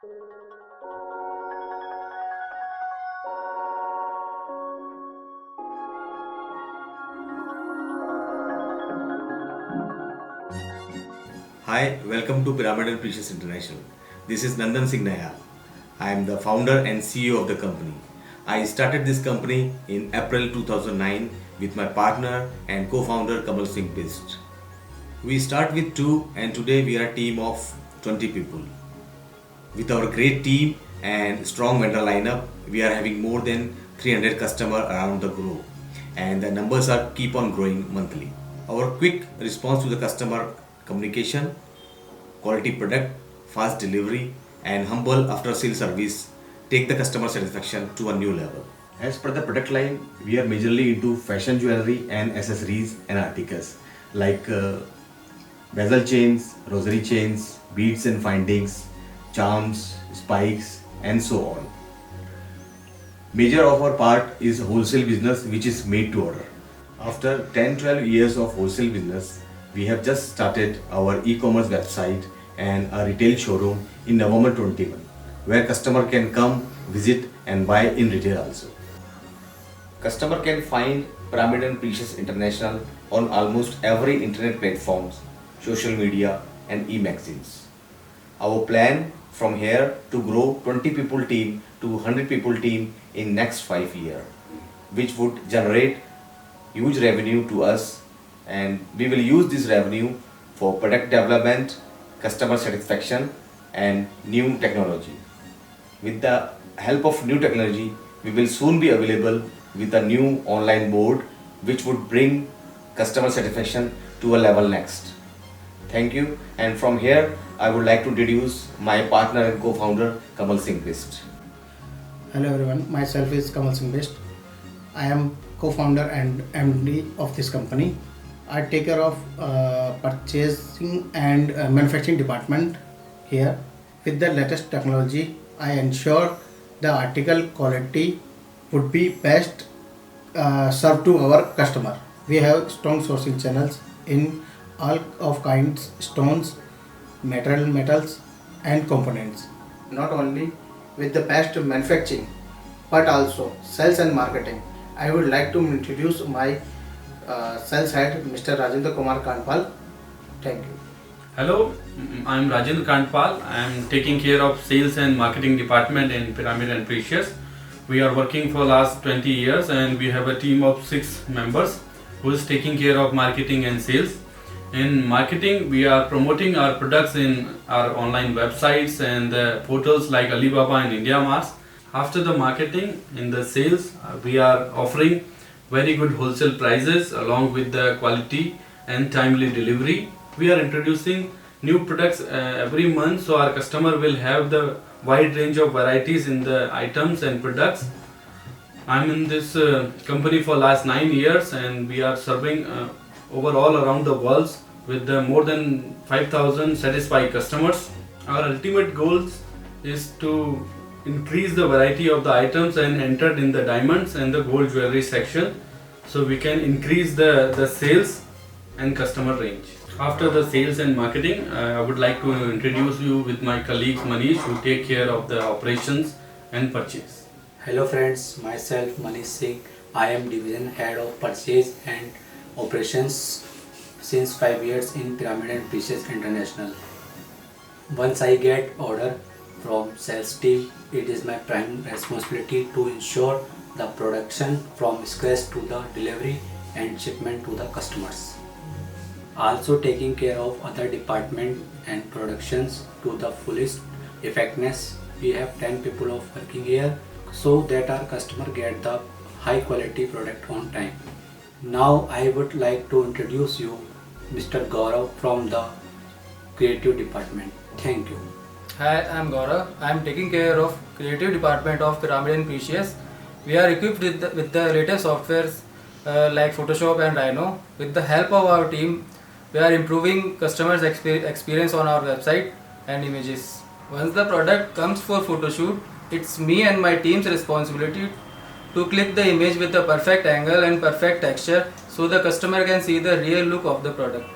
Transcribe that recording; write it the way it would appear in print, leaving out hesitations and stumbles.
Hi, welcome to Pyramid and Precious International. This is Nandan Singh Nayal. I am the founder and CEO of the company. I started this company in April 2009 with my partner and co-founder Kamal Singh Bist. We start with two and today we are a team of 20 people. With our great team and strong vendor lineup, we are having more than 300 customers around the globe and the numbers are keep on growing monthly. Our quick response to the customer communication, quality product, fast delivery, and humble after sales service take the customer satisfaction to a new level. As per the product line, we are majorly into fashion jewelry and accessories and articles like bezel chains, rosary chains, beads and findings, charms, spikes, and so on. Major of our part is wholesale business which is made to order. After 10-12 years of wholesale business, we have just started our e-commerce website and a retail showroom in November 21 where customer can come, visit and buy in retail also. Customer can find Pyramid and Precious International on almost every internet platforms, social media and e-magazines. Our plan from here to grow 20 people team to 100 people team in next 5 years, which would generate huge revenue to us, and we will use this revenue for product development, customer satisfaction and new technology. With the help of new technology, we will soon be available with a new online board which would bring customer satisfaction to a level next. Thank you, and from here I would like to introduce my partner and co-founder Kamal Singh Bist. Hello everyone, myself is Kamal Singh Bist. I am co-founder and MD of this company. I take care of purchasing and manufacturing department here. With the latest technology, I ensure the article quality would be best served to our customer. We have strong sourcing channels in all of kinds, stones, metals and components. Not only with the best manufacturing but also sales and marketing. I would like to introduce my sales head, Mr. Rajendra Kumar Kanpal. Thank you. Hello, I'm Rajendra Kantpal. I'm taking care of sales and marketing department in Pyramid and Precious. We are working for last 20 years and we have a team of 6 members who is taking care of marketing and sales. In marketing, we are promoting our products in our online websites and portals like Alibaba and IndiaMart. After the marketing, in the sales, we are offering very good wholesale prices along with the quality and timely delivery. We are introducing new products every month, so our customer will have the wide range of varieties in the items and products. I'm in this company for last 9 years and we are serving overall around the world with more than 5,000 satisfied customers. Our ultimate goal is to increase the variety of the items and enter in the diamonds and the gold jewelry section, so we can increase the sales and customer range. After the sales and marketing, I would like to introduce you with my colleagues Manish, who take care of the operations and purchase. Hello friends, myself Manish Singh. I am division head of purchase and operations since 5 years in Pyramid and Precious International. Once I get order from sales team, it is my prime responsibility to ensure the production from scratch to the delivery and shipment to the customers. Also taking care of other department and productions to the fullest effectiveness. We have 10 people of working here so that our customer get the high quality product on time. Now I would like to introduce you Mr. Gaurav from the creative department. Thank you. Hi, I'm Gaurav. I'm taking care of creative department of Pyramid and Precious. We are equipped with the latest softwares like Photoshop and Rhino. With the help of our team, we are improving customers' experience on our website and images. Once the product comes for photoshoot, it's me and my team's responsibility to click the image with the perfect angle and perfect texture so the customer can see the real look of the product.